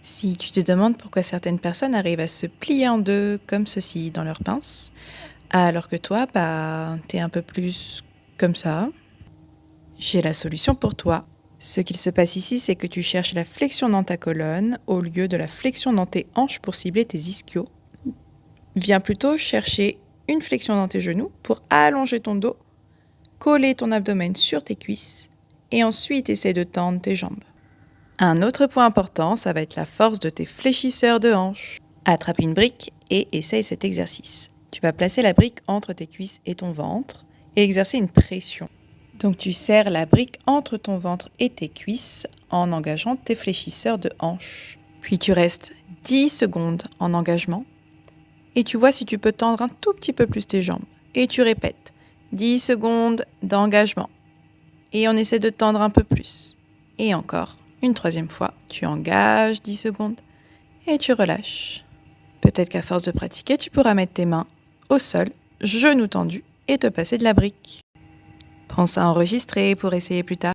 Si tu te demandes pourquoi certaines personnes arrivent à se plier en deux comme ceci dans leurs pinces, alors que toi, t'es un peu plus comme ça, j'ai la solution pour toi. Ce qu'il se passe ici, c'est que tu cherches la flexion dans ta colonne au lieu de la flexion dans tes hanches pour cibler tes ischios. Viens plutôt chercher une flexion dans tes genoux pour allonger ton dos, coller ton abdomen sur tes cuisses et ensuite essaie de tendre tes jambes. Un autre point important, ça va être la force de tes fléchisseurs de hanches. Attrape une brique et essaye cet exercice. Tu vas placer la brique entre tes cuisses et ton ventre et exercer une pression. Donc tu serres la brique entre ton ventre et tes cuisses en engageant tes fléchisseurs de hanches. Puis tu restes 10 secondes en engagement et tu vois si tu peux tendre un tout petit peu plus tes jambes. Et tu répètes 10 secondes d'engagement. Et on essaie de tendre un peu plus. Et encore, une troisième fois, tu engages 10 secondes et tu relâches. Peut-être qu'à force de pratiquer, tu pourras mettre tes mains au sol, genoux tendus et te passer de la brique. Pense à enregistrer pour essayer plus tard.